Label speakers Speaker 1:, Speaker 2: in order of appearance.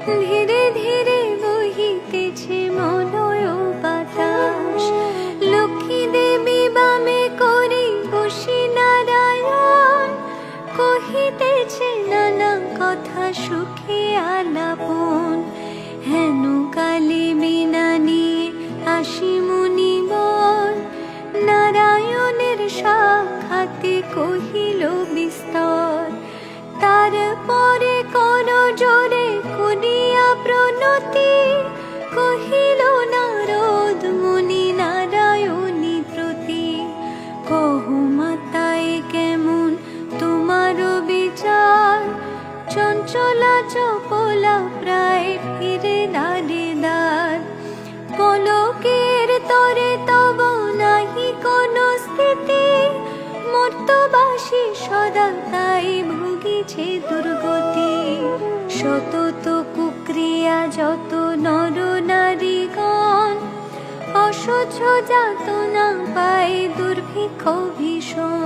Speaker 1: ধীরে ধীরে বহিতেছে মলয় বাতাস, লক্ষ্মী দেবী বামে করে বসি নারায়ণ, কহিতেছে নানা কথা সুখে আলাপন। হেন কালে বিনা নিয়ে আসি মুনিবর, নারায়ণের সাক্ষাতে কহিল বিস্তর। তারপরে কোন জোরে করিয়া প্রণতি, কহিল নারদ মুনি নারায়ণী প্রতি। কহ মাতায় কেমন তোমার বিচার, চঞ্চলা চপলা প্রায় ফিরে দাঁড়িদার। পলকের তরে তব নাহি কোন স্থিতি, মর্তবাসী সদা তাই ভুগিছে দুর্গতি। সতত কুক্রিয়া যত নর নারীগণ, অসহ্য যাতনা পায় দুর্ভিক্ষ ভীষণ।